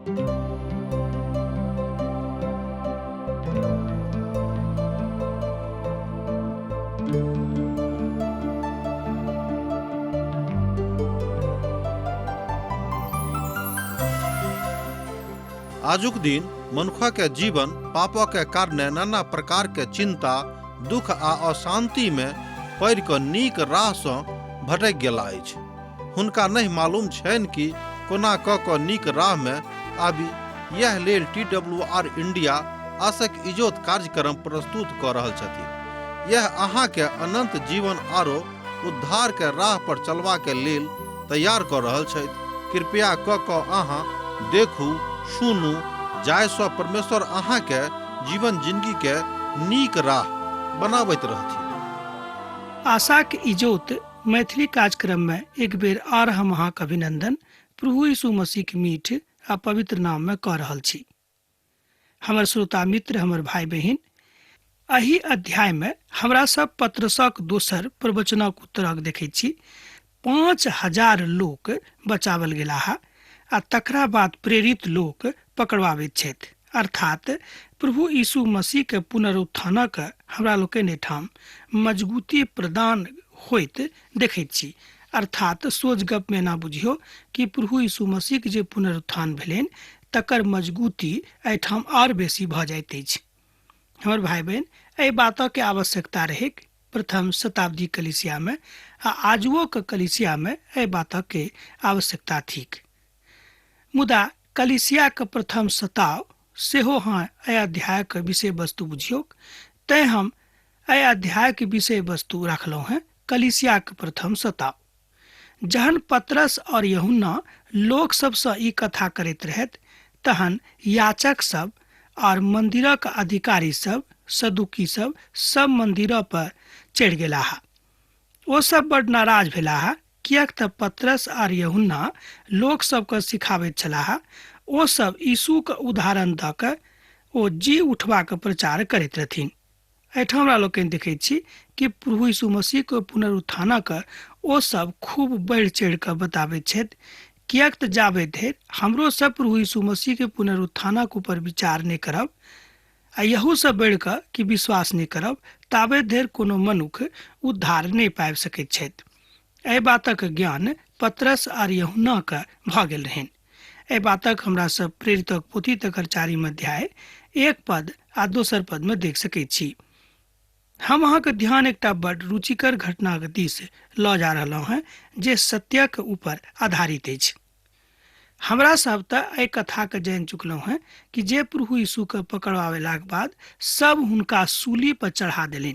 आजुक दिन मनुखा के जीवन पापा के कारणे नाना प्रकार के चिंता, दुख आ अशांति में पड़ क नीक राह सँ भटक गेला अछि। हुनका नहीं मालूम छनि कि कोना क नीक राह में आबि। यह लेल TWR इंडिया आशक इजोत कार्यक्रम प्रस्तुत क रहल छथि। यह अहाँ के अनंत जीवन आरो उद्धार के राह पर चलवा के लेल तैयार क रहल छथि। कृपया क अहाँ देखू, सुनू, जायसँ परमेश्वर अहाँ के जीवन जिंदगी के नीक राह बनाबैत रहथिन। आशा के इजोत मैथिली कार्यक्रम में एक बेर आर हम अहाँक अभिनंदन प्रभु यीशु मसीह के मीठ आ पवित्र नाम में कह रहल छी। हमर श्रोता मित्र, हमर भाई बहिन, एहि अध्याय में हमरा सब पत्रसक दोसर प्रवचनक उत्तरक देखै छी। 5000 लोक बचावल गेला आ तकरा बाद प्रेरित लोक पकड़वाबैत छथि। अर्थात प्रभु यीशु मसीह के पुनरुत्थानक हमरा लोकनि ठाम मजबूती प्रदान होइत देखैत छी। अर्थात सोझ गप में ना बुझियो कि प्रभु यीशु मसीह के जे पुनरुत्थान भेलनि तकर मजबूती एहिठाम और बेसी भ जाइत अछि। हमर भाई बहन, एहि बातक के आवश्यकता रहे प्रथम शताब्दी कलीसिया में आ आजुओ के कलीसिया में एहि बातक के आवश्यकता थिक। मुदा कलीसिया के प्रथम सताव सेहो हाँ एहि अध्याय के विषय वस्तु बुझियो। तै हम एहि अध्याय के विषय वस्तु रखलहुं हैं कलीसिया के प्रथम सताव। जहन पतरस और यूहन्ना लोक सब सँ ई कथा करैत रहत, तहन याचक सब और मंदिरक अधिकारी सब, सदुकी सब मंदिर पर चढ़ गेला। ओ सब बड़ नाराज भेला, कियाक त पतरस और यूहन्ना लोक सबके सिखाबैत छलाह। ओ सब यीशु के उदाहरण द क ओ जी उठवा के प्रचार करैत रहथिन। एहिठाम हमरा लोकनि देखैत छी कि प्रभु यीशु मसीह के पुनरुत्थानक ओ सब खूब बढ़ि चढ़ि कऽ बताबैत छथि। कियाक त जाबे धरि हमरो सब प्रभु यीशु मसीह के पुनरुत्थानक ऊपर विचार नहीं करब आ यहू से बढ़ि कऽ कि विश्वास नहीं करब, ताबे धरि कोनो मनुख उद्धार नहीं पाबि सकैत छथि। एहि बातक ज्ञान पतरस और यूहन्ना के भ गेल रहनि। एहि बातक हमरा सब प्रेरितक पोथी तकर 4 अध्याय 1 पद आ 2 पद में देख सकैत छी। हम अहाँ के ध्यान एकटा बड़ रुचिकर घटना के दिस ल जा रहलहुँ हैं जे सत्यक ऊपर आधारित अछि। हमरा सब त एहि कथा के जान चुकलहुँ हैं कि जे प्रभु यीशु के पकड़वावेलाक बाद सब हुनका सूली पर चढ़ा देलनि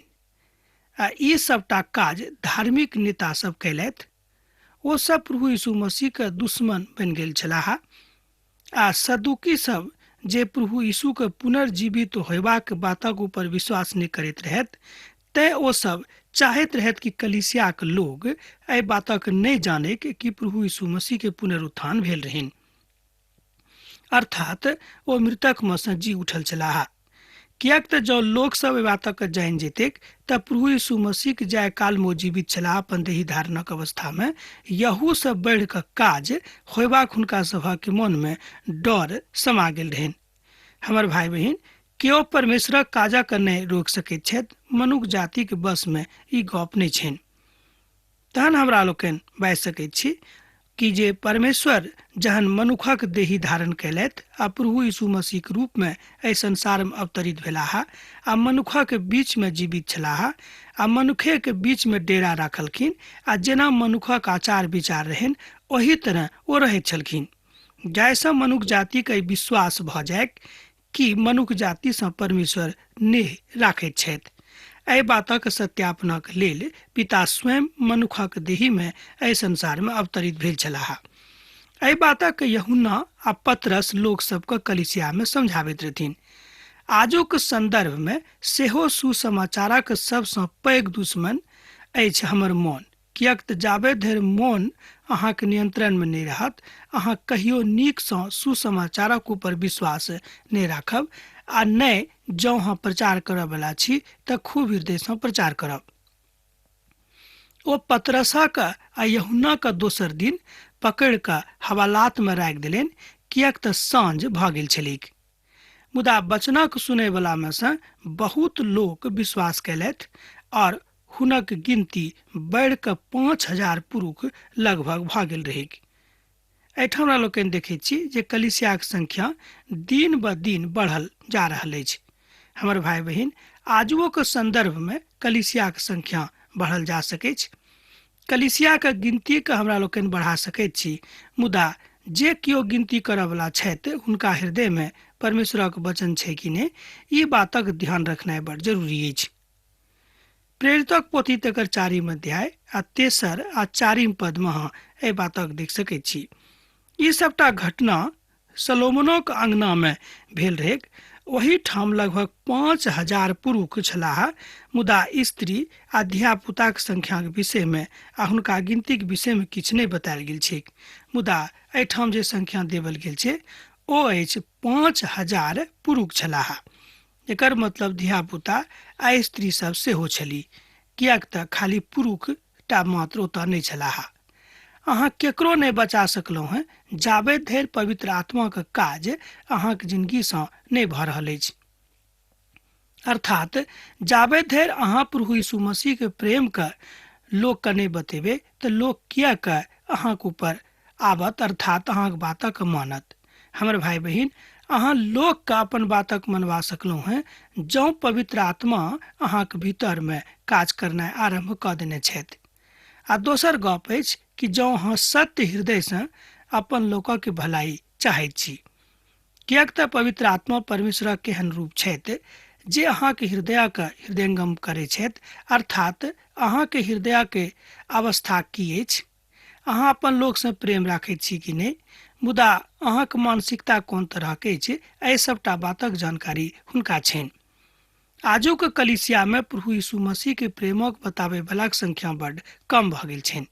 आ ई सबटा काज धार्मिक नेता सब कैलथि। ओ सब प्रभु यीशु मसीह के दुश्मन बन गेल छलाह आ सदुकी सब जे प्रभु यीशु के पुनर्जीवित होयबाक बातक ऊपर विश्वास नहीं करैत रहत, तै ओ सब चाहैत रहत कि कलीसिया के लोग एहि बातक नहीं जाने कि प्रभु यीशु मसीह के पुनरुत्थान भेल रहनि। अर्थात ओ मृतक में सँ जी उठल छलाह। कियाक त जँ लोक सब एहि बातक जानि जेतैक त प्रभु यीशु मसीह के जाय काल में जीवित छलाह अपन देही धारणक अवस्था में, यहू सब बढ़ि कऽ काज होयबाक हुनका सभक मन में डर समा गेल रहनि। हमर भाई बहिन, केओ परमेश्वरक काजक नहीं रोक सकैत छथि। मनुष्य जाति के बस में ई गप नहीं छनि। तहन हमरा लोकनि बाजि सकैत छी कि जे परमेश्वर जहन मनुखक देही धारण कैलथि आ प्रभु यीशु मसीह के रूप में एहि संसार में अवतरित भेलाह आ मनुखक बीच में जीवित छलाह आ मनुखे के बीच में डेरा राखलखिन आ जेना मनुखक आचार विचार रहनि ओही तरह ओ रहैत छलखिन, जाहिसँ मनुष्य जाति के विश्वास भ जाय कि मनुष्य जाति सँ परमेश्वर नेह राखैत छथि। एहि बातक सत्यापनक लेल पिता स्वयं मनुखक देही में एहि संसार में अवतरित भेल छलाह। एहि बातक यूहन्ना आ पतरस लोक सबके कलीसिया में समझाबैत रहथिन। आजुक संदर्भ में सेहो सुसमाचारक सबसँ पैघ दुश्मन अछि हमर मोन। कियाक त जाबे धरि मोन अहाँके नियंत्रण में नहीं रहत, अहाँ कहियो नीक सँ सुसमाचारक ऊपर विश्वास नहीं राखब आ नहीं जँ अहाँ प्रचार करब वाला छी त खूब हृदय सँ प्रचार करब। ओ पतरसक आ यूहन्ना के दोसर दिन पकड़ कऽ हवालात में राखि देलनि, कियाक तऽ साँझ भऽ गेल छलैक। मुदा वचनक सुनयवलामे सँ बहुत लोक विश्वास कयलथि और हुनक गिनती बढ़ि कऽ 5,000 पुरुष लगभग भऽ गेल रहैक। एहिठाम हमरा लोकनि देखैत छी जे कलीसियाक संख्या दिन ब दिन बढ़ल जा रहल अछि। हमर भाई बहिन, आजुओक संदर्भमे कलीसियाक संख्या बढ़ल जा सकैत छै। कलीसियाक गिनतीके हमरा लोकनि बढ़ा सकैत छी, मुदा जे केओ गिनती करयवला छथि हुनका हृदयमे परमेश्वरक वचन छै कि नहि, ई बातक ध्यान रखनाइ बड़ जरूरी अछि। प्रेरितक पोथी तकर 4 अध्याय आ 3 आ 4 पदमे अहाँ एहि बातक देख सकैत छी। ई सबटा घटना सलोमनक अंगनामे भेल रहैक। ओही ठाम लगभग 5,000 पुरुष छलाह, मुदा स्त्री आ धियापुताक संख्याक विषयमे आ हुनका गिनतीक विषयमे किछु नहि बतायल गेल छै। मुदा एहिठाम जे संख्या देवल गेल छै ओ अछि 5,000 पुरुष छलाह। एकर मतलब धियापुता आ स्त्री सब सेहो छली, कियाक तऽ खाली पुरुष टा मात्र ओतऽ नहि छलाह। अहाँ केकरो नहि बचा सकलहुँ हैं जाबे धरि पवित्र आत्माक काज अहाँक जिंदगीसँ नहि भऽ रहल अछि। अर्थात जाबे धरि अहाँ प्रभु यीशु मसीहके प्रेमके लोकके नहि बतेबै तऽ लोक किएक अहाँके ऊपर आबत, अर्थात अहाँके बातक मानत। हमर भाई बहिन, अहाँ लोकके अपन बातक मनवा सकलहुँ हैं जँ पवित्र आत्मा अहाँके भीतरमे काज करनाइ आरम्भ कऽ देने छथि। आ दोसर गप अछि कि जँ अहाँ सत्य हृदयसँ अपन लोकके भलाई चाहैत छी, किएक तऽ पवित्र आत्मा परमेश्वरक केहन रूप छथि जे अहाँके हृदयके हृदयंगम करैत छथि। अर्थात अहाँके हृदयके अवस्था की अछि, अहाँ अपन लोकसँ प्रेम राखैत छी कि नहि, मुदा अहाँके मानसिकता कोन तरहके अछि, एहि सबटा बातक जानकारी हुनका छनि। आजुक कलीसियामे प्रभु यीशु मसीहके प्रेमक बताबै बलाक संख्या बड्ड कम भऽ गेल छनि।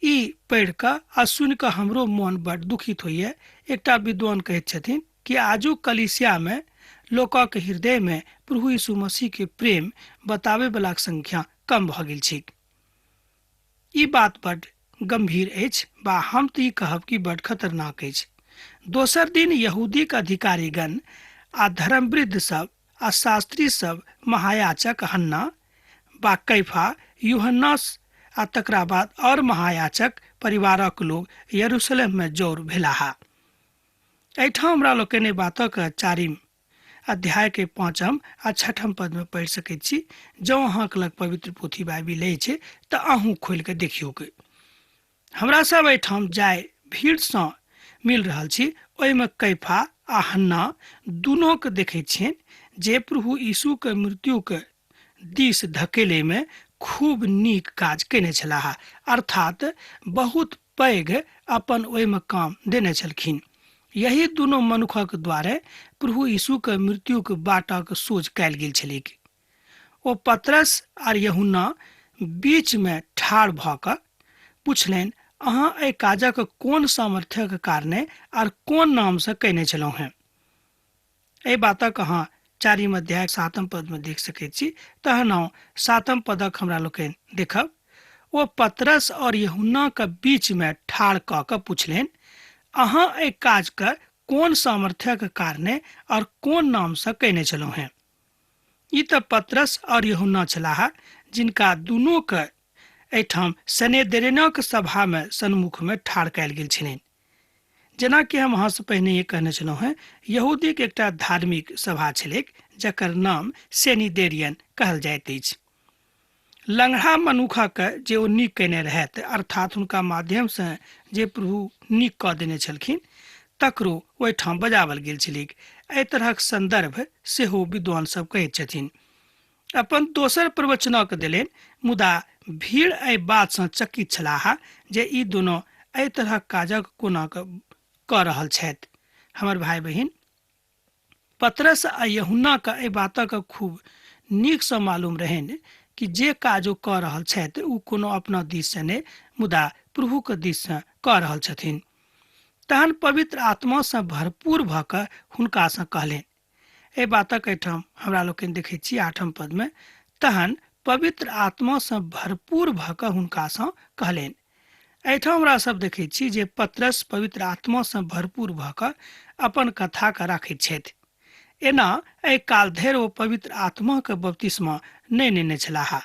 ई पढ़ि कऽ आ सुनि कऽ हमरो मोन बड्ड दुखित होइए। एकटा विद्वान कहैत छथिन कि आजुक कलीसियामे लोकक हृदयमे प्रभु यीशु मसीहके प्रेम बताबै बलाक संख्या कम भऽ गेल छै। ई बात बड्ड गंभीर अछि, बा हम तऽ ई कहब कि बड्ड खतरनाक अछि। दोसर दिन यहूदीक अधिकारीगण आ धर्मवृद्ध सब आ शास्त्री सब महायाजक हन्ना बा कैफा, यूहन्नास आ तकरा बाद और महायाजक परिवारक लोग यरूशलेम में जोर भेलाह। एहिठाम हमरा लोकनि बातक 4 अध्याय के 5 आ 6 पद में पढ़ि सकैत छी। जँ अहाँके लग पवित्र पोथी बाइबिल अछि तऽ अहूँ खोलि कऽ देखियौ। हमरा सब एहिठाम जाय भीड़सँ मिल रहल छी, ओहिमे कैफा आ हन्ना दुनूके देखैत छियनि जे प्रभु यीशुके मृत्युके दिस धकेलैमे खूब नीक काज केने छलाह। अर्थात बहुत पैघ अपन ओहिमे काम देने छलखिन। यही दुनू मनुखक द्वारे प्रभु यीशुके मृत्युके बाटक सोझ कयल गेल छलैक। ओ पतरस आर यूहन्ना बीचमे ठाढ़ भऽ कऽ पुछलनि, अहाँ एहि काजक कोन सामर्थ्यक कारणे आर कोन नामसँ कयने छलहुँ हैं। एहि बातक अहाँ 4 अध्याय 7 पद में देख सकैत छी। तहन 7 पदक हमरा लोकनि देखब। ओ पतरस और यूहन्ना के बीच में ठाढ़ कऽ कऽ पुछलनि, अहाँ एहि काजके कोन सामर्थ्यक कारणे और कोन नामसँ कयने छलहुँ हैं। ई तऽ पतरस और यूहन्ना छलाह, जिनका दुनूके एहिठाम सनेद्रिनक सभामे सन्मुखमे ठाढ़ कयल गेल छलनि। जेना कि हम अहाँसँ पहिने ये कहने छलहुँ हैं, यहूदीक एकटा धार्मिक सभा छलैक जकर नाम सेनिदेरियन कहल जाइत अछि। लंगड़ा मनुखक जे ओ नीक कयने रहथि, अर्थात हुनका माध्यमसँ जे प्रभु नीक कऽ देने छलखिन, तकरो ओहिठाम बजावल गेल छलैक। एहि तरहक संदर्भ सेहो विद्वान सब कहैत छथिन। अपन दोसर प्रवचनक देलनि, मुदा भीड़ एहि बातसँ चकित छलाह जे ई दुनू एहि तरहक काजक कोना कऽ रहल छथि। हमर भाई बहिन, पतरस आ यूहन्ना के एहि बातक खूब नीकसँ मालूम रहनि कि जे काज ओ कऽ रहल छथि ओ कोनो अपना दिससँ नहि, मुदा प्रभुके दिससँ कऽ रहल छथिन। तहन पवित्र आत्मासँ भरपूर भऽ कऽ हुनकासँ कहलनि। एहि बातक एहिठाम हमरा लोकनि देखैत छी 8 पद में, तहन पवित्र आत्मासँ भरपूर भऽ कऽ हुनकासँ कहलनि। एहिठाम हमरा सब देखैत छी जे पतरस पवित्र आत्मा सँ भरपूर भऽ कऽ अपन कथा के राखैत छथि। एना एहि काल धरि ओ पवित्र आत्मा के बपतिस्मा नहि नेने छलाह,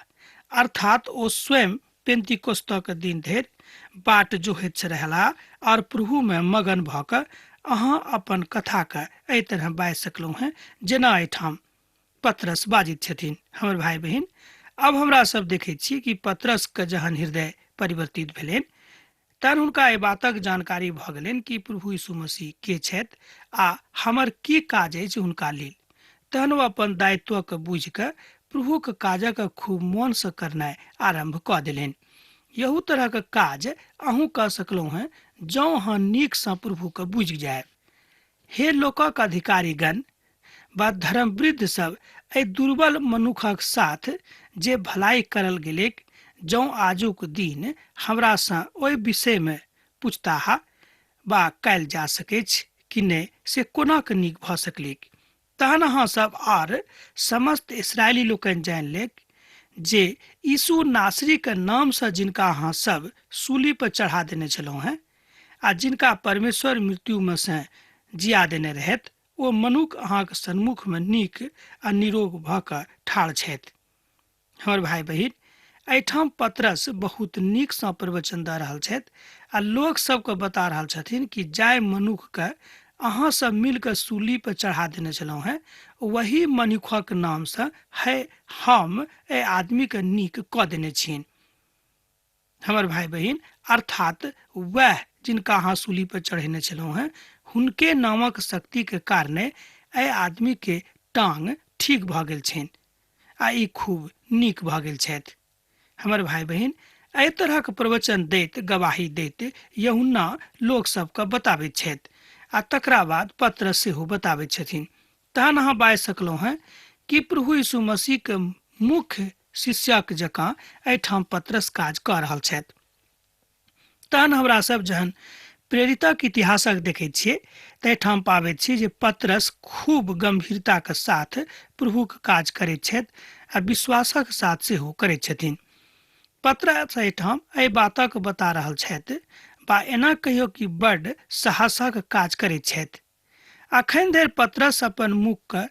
अर्थात ओ स्वयं पेंतिकोस्तक दिन धरि बाट जोहैत रहलाह और प्रभु में मगन भऽ कऽ अहाँ अपन कथा के एहि तरह बाजि सकलहुँ हैं जेना एहिठाम पतरस बाजित छथिन। हमर भाई बहिन, अब हमरा सब देखैत छी कि पतरस के जहन हृदय परिवर्तित भेलनि तहन हुनका एहि बातक जानकारी भऽ गेलनि कि प्रभु यीशु मसीह के छथि आ हमर की काज अछि हुनका लेल। तहन ओ अपन दायित्वके बुझि कऽ प्रभुके काजक खूब मोन से करनाइ आरंभ कऽ देलनि। यहू तरह के काज अहूँ कऽ सकलहुँ हैं जँ अहाँ नीक सँ प्रभुके बुझि जायब। हे लोकक अधिकारीगण वा धर्मवृद्ध सब, एहि दुर्बल मनुखक साथ जे भलाई करल गेलैक, जँ आजुक दिन हमरा सँ ओहि विषय में पूछताह वा कयल जा सकैछ कि नहि से कोना के नीक भऽ सकलैक। तहन अहाँ सब आर समस्त इस्राएली लोकनि जानि लेक जे यीशु नासरी के नाम सँ जिनका अहाँ सब सूली पर चढ़ा देने छलहुँ हैं आ जिनका परमेश्वर मृत्यु में से जिया देने रहथि, ओ मनुख अहाँके सन्मुख में नीक आ निरोग भऽ कऽ ठाढ़ छथि। हमर भाई बहिन, एहिठाम पतरस बहुत नीक सँ प्रवचन दऽ रहल छथि आ लोक सबके बता रहल छथिन कि जाय मनुख के अहाँ सब मिल कऽ सूली पर चढ़ा देने छलहुँ हैं, वही मनुखक नाम सँ है हम एहि आदमी के नीक कऽ देने छियनि। हमर भाई बहिन, अर्थात वह जिनका अहाँ सूली पर चढ़ेने छलहुँ हैं, हुनके नामक शक्ति के कारणे एहि आदमी के टांग ठीक भऽ गेल छनि आ ई खूब नीक भऽ गेल छथि। हमर भाई बहिन, एहि तरहक प्रवचन दैत गवाही दैत यूहन्ना लोक सबके बताबैत छथि आ तकरा बाद पतरस सेहो बताबैत छथिन। तहन अहाँ बाजि सकलहुँ हैं कि प्रभु यीशु मसीह के मुख्य शिष्यक जकाँ एहिठाम पतरस काज कऽ रहल छथि। तहन हमरा सब जहन प्रेरितक इतिहासक देखैत छियै तहिठाम पाबैत छी जे पतरस खूब गंभीरता के साथ प्रभुके काज करैत छथि आ विश्वासक साथ सेहो करैत छथिन। पतरस एहिठाम एहि बातक बता रहल छथि बा एना कहियो कि बड्ड साहसक काज करैत छथि। अखन धरि पतरस अपन मुख के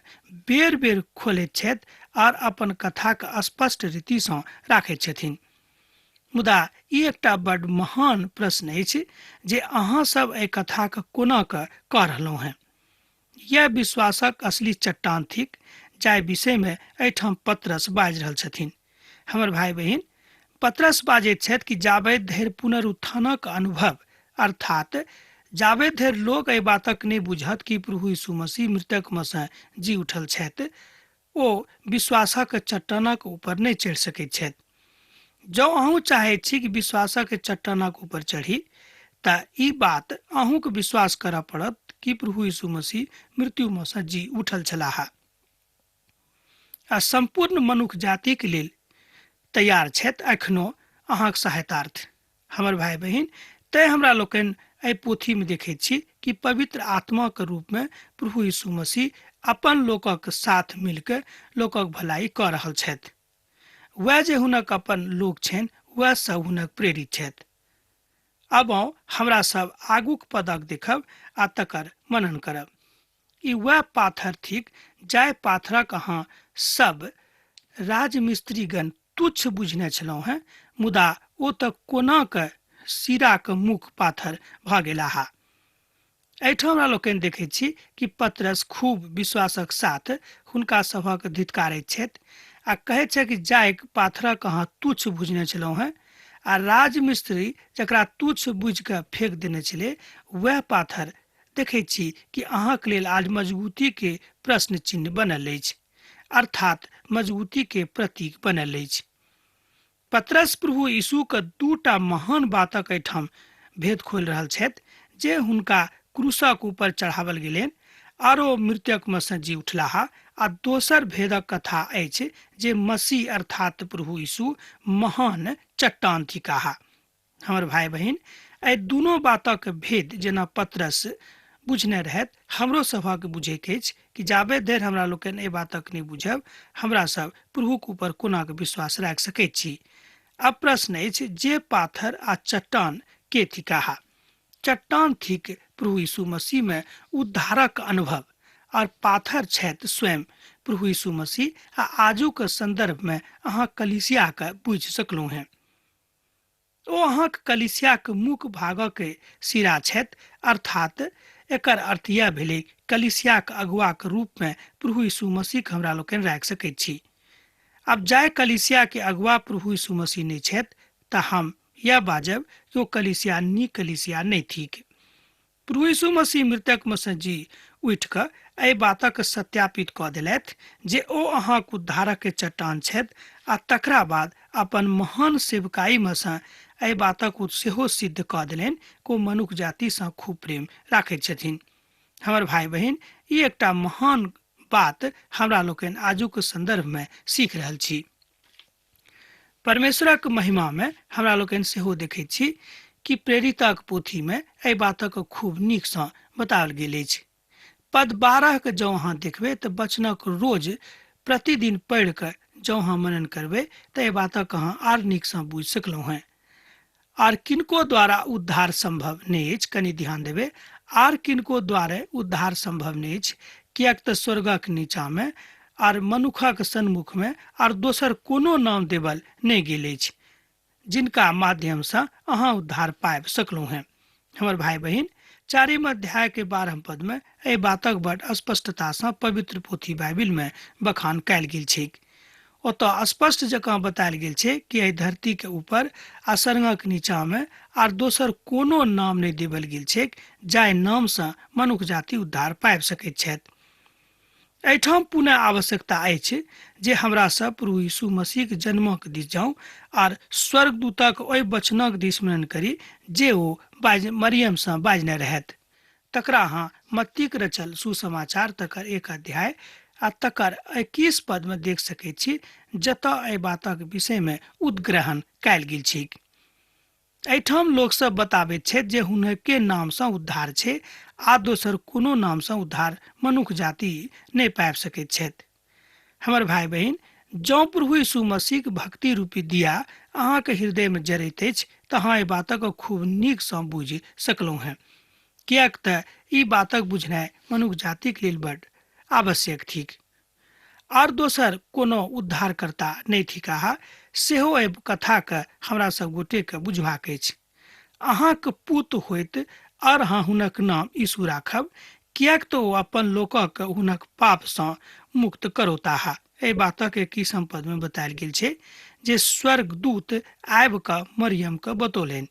बेर बेर खोलैत छथि और अपन कथा के स्पष्ट रीति सँ राखैत छथिन। मुदा ई एकटा बड्ड महान प्रश्न अछि जे अहाँ सब एहि कथा के कोना कऽ रहलहुँ हैं। यह विश्वासक असली चट्टान थिक जाहि विषय में एहिठाम पतरस बाजि रहल छथिन। हमर भाई बहिन, पतरस बाजैत छथि कि जाबे धरि पुनरुत्थानक अनुभव, अर्थात जाबे धरि लोग एहि बातक नहि बुझत कि प्रभु यीशु मसीह मृतक में सँ जी उठल छथि, ओ विश्वासक चट्टानक ऊपर नहि चढ़ि सकैत छथि। जँ अहूँ चाहैत छी कि विश्वासक चट्टानक ऊपर चढ़ी तऽ ई बात अहूँके विश्वास करऽ पड़त कि प्रभु यीशु मसीह मृत्यु में सँ जी उठल छलाह आ संपूर्ण मनुख जाति के लेल तैयार छथि एखनो अहाँके सहायतार्थ। हमर भाई बहिन, तैं हमरा लोकनि एहि पोथी में देखैत छी कि पवित्र आत्मा के रूप में प्रभु यीशु मसीह अपन लोकक साथ मिलकर लोकक भलाई कऽ रहल छथि। वह जे हुनक अपन लोक छनि वह सब हुनक प्रेरित छथि। अब हमरा सब आगूक पदक देखब आ तकर मनन करब। ई वह पाथर थिक जाहि पाथरक अहाँ सब राजमिस्त्रीगण तुच्छ बुझने छलहुँ हैं, मुदा ओ तऽ कोना के सीरा के मुख पाथर भऽ गेलाह। एहिठाम हमरा लोकनि देखैत छी कि पतरस खूब विश्वासक साथ हुनका सभक धिक्कारैत छथि आ कहैत छै कि जाहि पाथरक अहाँ तुच्छ बुझने छलहुँ हैं आ राजमिस्त्री जकरा तुच्छ बुझि कऽ फेंक देने छलै, वह पाथर देखैत छी कि अहाँके लेल आज मजबूती के प्रश्न चिन्ह बनल अछि, अर्थात मजबूती के प्रतीक बनल अछि। पतरस प्रभु यीशु के दूटा महान बातक एहिठाम भेद खोलि रहल छथि जे हुनका क्रूसक ऊपर चढ़ावल गेलनि और ओ मृतक में सँ जी उठलाह, आ दोसर भेदक कथा अछि जे मसीह अर्थात प्रभु यीशु महान चट्टान थिकाह। हमर भाई बहिन, एहि दुनू बातक भेद जेना पतरस बुझने रहत, हमरो सभक बुझैके अछि कि जाबे धरि हमरा लोकनि एहि बातक नहि बुझब, हमरा सब प्रभुक ऊपर कोना के विश्वास राखि सकैत छी। अब प्रश्न अछि जे पाथर आ चट्टान के थी कहा। चट्टान थिक प्रभु यीशु मसीह में उद्धारक अनुभव और पाथर छैत स्वयं प्रभु यीशु मसीह आ आजू के संदर्भ में अहाँ कलिसिया के बुझ सकलू हैं। ओ अहाँ कलिसिया के मुख्य भाग के सिरा छैत, अर्थात एकर अर्थ यह भेलै कलिसिया के अगुआ के रूप में प्रभु यीशु मसीह के हमरा लोकनि राखि सकैत छी। अब जाय कलिसिया के अगुआ प्रभु यीशु मसीह नहीं छैत तऽ हम यह बाजब कि ओ कलिसिया नीक कलिसिया नहीं थिक। प्रभु यीशु मसीह मृतक में से जी उठि कऽ एहि बातक सत्यापित कऽ देलथि जे ओ अहाँक उद्धारक के चट्टान छथि, आ तकरा बाद अपन महान सेवकाई में से एहि बातक सेहो सिद्ध कऽ देलनि कि ओ मनुष्य जाति सँ खूब प्रेम राखैत छथिन। हमर भाई बहिन, ई एकटा महान बात हमरा लोकनि आजुक संदर्भ में सीख रहल छी। परमेश्वरक महिमा में हमरा लोकनि सेहो देखैत छी कि प्रेरितक पोथी में एहि बातक खूब नीक सँ बताओल गेल अछि। पद 12 के जँ अहाँ देखबै तऽ वचनक रोज प्रतिदिन पढ़ि कऽ जँ अहाँ मनन करबै तऽ एहि बातक अहाँ आर नीक सँ बुझि सकलहुँ हैं। आर किनको द्वारा उद्धार संभव नहीं अछि, कनि ध्यान देबै, आर किनको द्वारा उद्धार संभव नहीं अछि, कियाक तऽ स्वर्गक नीचा में आर मनुखक सन्मुख में आर दोसर कोनो नाम देवल नहीं गेल अछि जिनका माध्यम से अहाँ उद्धार पाबि सकलहुँ हैं। हमर भाई बहिन, 4 अध्याय के 12 पद में एहि बातक बड़ स्पष्टता से पवित्र पोथी बाइबिल में बखान कयल गेल छै। ओतऽ स्पष्ट जकाँ बतायल गेल छै कि एहि धरती के ऊपर आ स्वर्गक नीचा में आर दोसर कोनो नाम नहीं देवल गेल छै जाहि नाम से मनुष्य जाति उद्धार पाबि सकैत छथि। एहिठाम पुनः आवश्यकता अछि जे हमरा सब प्रभु यीशु मसीह के जन्मक दिस जाऊँ आर स्वर्गदूतक ओहि वचनक दिस मनन करी जे ओ मरियम से बाजने रहथि। तकरा अहाँ मत्तीक रचल सुसमाचार तकर 1 अध्याय आ तकर 21 पद में देख सकैत छी, जतऽ एहि बातक विषय में उद्ग्रहण कयल गेल छै। एहिठाम लोक सब बताबैत छै जे हुनके नाम से उद्धार छै, आ दोसर कोनो नाम से उद्धार मनुष्य जाति नहीं पाबि सकैत छथि। हमर भाई बहिन, जँ प्रभु यीशु मसीह के भक्ति रूपी दिया अहाँ के हृदय में जरैत अछि तऽ अहाँ एहि बातक खूब नीक सँ बुझि सकलहुँ हैं, कियाक तऽ ई बातक बुझनाइ मनुष्य जाति के लेल बड़ आवश्यक थिक। आर दोसर कोनो उद्धारकर्ता नहीं थिकाह सेहो एहि कथा के हमरा सब गोटे के बुझबाक अछि। अहाँक पुत होइत और अहाँ हुनक नाम यीशु राखब, कियाक तऽ ओ अपन लोकक हुनक पाप सँ मुक्त करौताह। एहि बातक 21 पद में बतायल गेल छै जे स्वर्गदूत आबि कऽ मरियम के बतौलनि।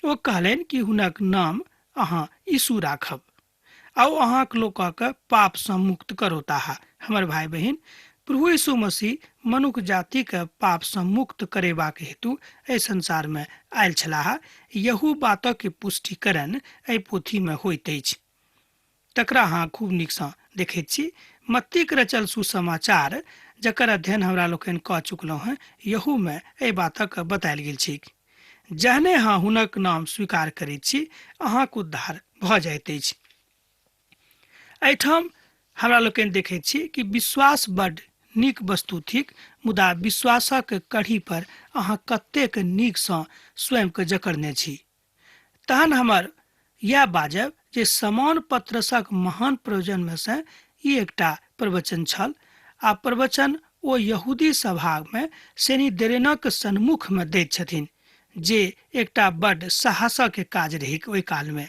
ओ कहलनि कि हुनक नाम अहाँ यीशु राखब आ ओ अहाँक लोकक पाप सँ मुक्त करौताह। हमर भाई बहिन, प्रभु यीशु मसीह मनुष्य जाति के पाप सँ मुक्त करेबाक हेतु एहि संसार में आयल छलाह। यहू बातक के पुष्टिकरण एहि पोथी में होइत अछि। तकरा अहाँ खूब नीक सँ देखैत छी। मत्तीक रचल सुसमाचार जकर अध्ययन हमरा लोकनि कऽ चुकलहुँ हैं, यहू में एहि बातक बतायल गेल छै। जहने अहाँ हुनक नाम स्वीकार करैत छी अहाँक उद्धार भऽ जाइत अछि। एहिठाम हमरा लोकनि देखैत छी कि विश्वास बड्ड नीक वस्तु थिक, मुदा विश्वासक कड़ी पर अहाँ कतेक नीक सँ स्वयं के जकड़ने छी। तहन हमर यह बाजब जे समान पत्रसक महान प्रयोजन में से ई एकटा प्रवचन छल, आ प्रवचन ओ यहूदी सभा में सेनिदेरेनक सन्मुख में दैत छथिन, जे एकटा बड्ड साहसक काज रहिक ओहि काल में।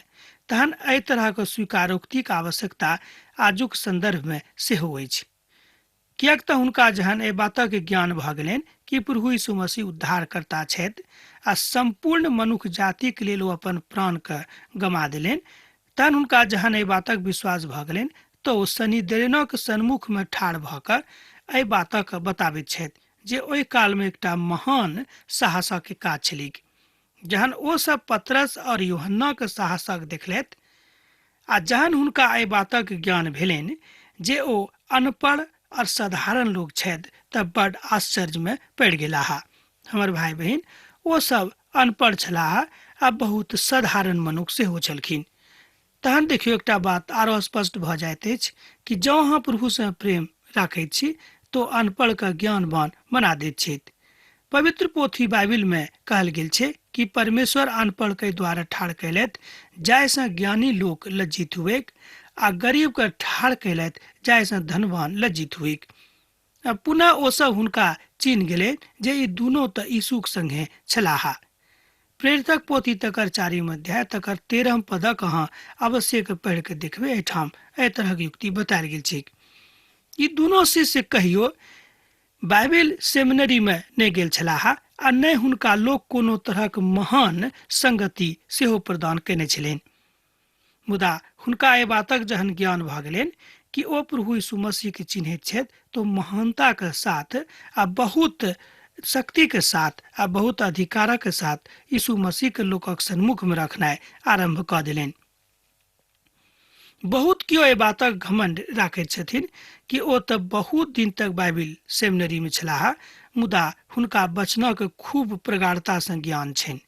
तहन एहि तरह के स्वीकारोक्तिक आवश्यकता आजुक संदर्भ में सेहो अछि, कियाक तऽ हुनका जहन एहि बातक ज्ञान भऽ गेलनि कि प्रभु यीशु मसीह उद्धार करता छथि आ संपूर्ण मनुष्य जाति के लेल ओ अपन प्राण के गमा देलनि, तहन हुनका जहन एहि बातक विश्वास भऽ गेलनि तऽ ओ सनिदेरेनक सन्मुख में ठाढ़ भऽ कऽ एहि बातक बताबैत छथि जे ओहि काल में एकटा महान साहसक काज छलिक। जहन ओ सब पतरस और यूहन्ना के साहसक देखलथि आ जहन हुनका एहि बातक ज्ञान भेलनि जे ओ अनपढ़ और साधारण लोग छथि तऽ बड़ आश्चर्य में पड़ि गेलाह। हमर भाई बहिन, ओ सब अनपढ़ छलाह आ बहुत साधारण मनुष्य सेहो छलखिन। तहन देखियौ एकटा बात आरो स्पष्ट भऽ जाइत अछि कि जँ अहाँ प्रभु से प्रेम राखैत छी तो अनपढ़ के ज्ञानवान बना दैत छथि। पवित्र पोथी बाइबिल में कहल गेल छै कि परमेश्वर अनपढ़ के द्वारा ठाढ़ कैलत जायसँ ज्ञानी लोग लज्जित हुए आ गरीब के ठाढ़ कैलत जायसँ धनवान लज्जित हुए। पुनः ओ सब हुनका चिन्ह गेले जे ई दुनू तऽ यीशुक संगे छलाहा। प्रेरितक पोथी तकर 4 अध्याय तकर 13 पदक अहाँ अवश्य पढ़ के देखबे। एठाम एहि तरहक युक्ति बतायल गेल छै। ई दुनू शिष्य कहियो बाइबिल सेमिनरी में नहीं गेल छलाहा आ नहीं हुनका लोक कोनो तरहक महान संगति सेहो प्रदान केने छलनि। मुदा हुनका एहि बातक जहन ज्ञान भऽ गेलनि कि ओ प्रभु यीशु मसीह के चिन्हैत छथि तो महानता के साथ आ बहुत शक्ति के साथ आ बहुत अधिकार के साथ यीशु मसीह के लोकक सन्मुख में रखनाइ आरंभ कऽ देलनि। बहुत कियो एहि बातक घमंड राखैत छथिन कि ओ तऽ बहुत दिन तक बाइबिल सेमिनरी में छलाह, मुदा हुनका वचनक खूब प्रगाढ़ता से ज्ञान छनि।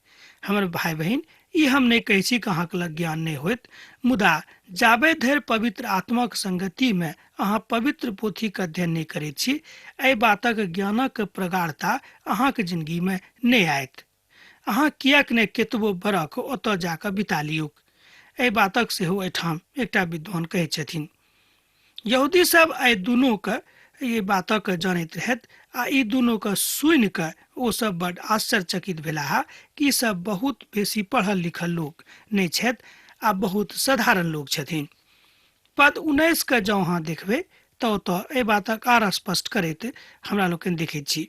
हमर भाई बहन, ई हम नहीं कहै छी कि अहाँक लग ज्ञान नहीं होइत, मुदा जाबे धरि पवित्र आत्माक संगति में अहाँ पवित्र पोथी के अध्ययन नहीं करैत छी, एहि बातक ज्ञानक प्रगाढ़ता अहाँक जिंदगी में नहीं आयत। अहाँ किएक नहीं केतबो बरख ओतऽ जाकऽ बिता लियौक। एहि बातक सेहो एठाम एकटा विद्वान कहै छथिन। यहूदी सब एहि दुनू के ये बातक जानैत रहत आ ई दुनू के सुनि कऽ ओ सब बड़ आश्चर्यचकित भेलाह कि सब बहुत बेसी पढ़ल लिखल लोग नहीं छथि आ बहुत साधारण लोग छथिन। पद 19 के जँ अहाँ देखबै तऽ ओतऽ एहि बातक आर स्पष्ट करैत हमरा लोकनि देखैत छी।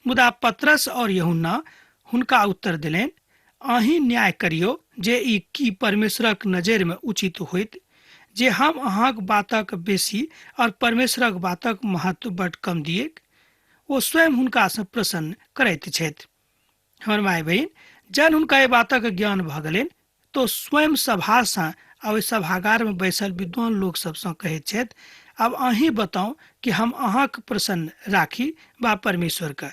मुदा पतरस और यूहन्ना हुनका उत्तर देलनि, अहीं न्याय करियो जे ई की परमेश्वरक नजर में उचित होइत जे हम अहाँक बातक बेसी और परमेश्वरक बातक महत्व बड़ कम दिए। ओ स्वयं हुनका से प्रसन्न करैत छथि। हमर माय बहन, जन हुनका एहि बातक ज्ञान भऽ गेलनि तो स्वयं सभा से आ ओहि सभागार में बैसल विद्वान लोग सबसँ कहैत छथि, अब अहीं बताउ कि हम अहाँक प्रसन्न राखी बा परमेश्वर के।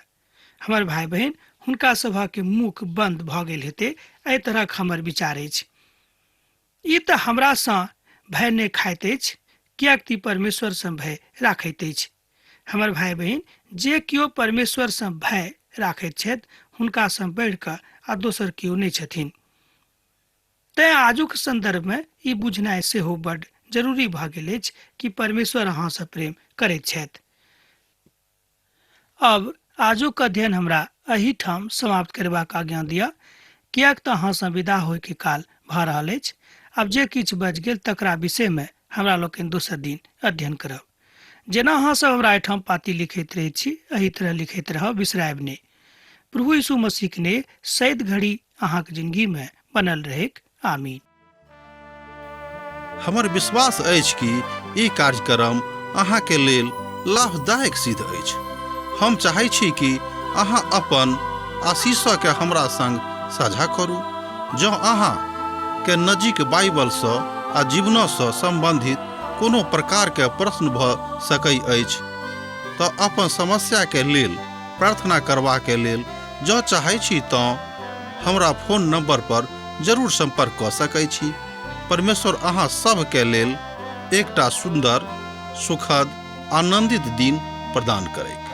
हमर भाई बहन, हुनका सभा के मुख बंद भऽ गेल हेतै, एहि तरहक हमर विचार अछि। ई तऽ हमरा सँ भय नहीं खाइत अछि, किएक कि परमेश्वर से भय राखैत अछि। हमर भाई बहन, जे कियो परमेश्वर से भय राखैत छथि हुनका से बढ़ि कऽ आ दोसर कियो नहीं छथिन। तैं आजुक संदर्भ में ई बुझनाइ सेहो बड़ जरूरी भऽ गेल अछि कि परमेश्वर अहाँ से प्रेम करैत छथि। अब आजुक अध्ययन हमरा एही ठाम समाप्त करबाक आज्ञा दिअ, किएक तऽ अहाँ से विदा होय के काल भऽ रहल अछि। अब जे किछु बचि गेल तकरा विषय में हमरा लोकनि दोसर दिन अध्ययन करब। जेना अहाँ सब हमरा एहिठाम पाती लिखैत रहै छी, एही तरह लिखैत रहब, बिसरायब नहि। प्रभु यीशु मसीह ने सैद घड़ी अहाँक जिंदगी में बनल रहेक। आमीन। हमर विश्वास अछि कि ई कार्यक्रम अहाँ के लेल लाभदायक सिद्ध अछि। हम चाहै छी कि अहाँ अपन आशीषों के हमरा संग साझा करू। जँ अहाँ के नजीक बाइबल से आ जीवन से संबंधित कोनो प्रकार के प्रश्न भऽ सकै अछि तऽ अपन समस्या के लेल प्रार्थना करबा के लेल जँ चाहै छी तऽ हमरा फोन नंबर पर जरूर संपर्क कऽ सकै छी। परमेश्वर अहाँ सब के लेल एकटा सुंदर, सुखद, आनंदित दिन प्रदान करै।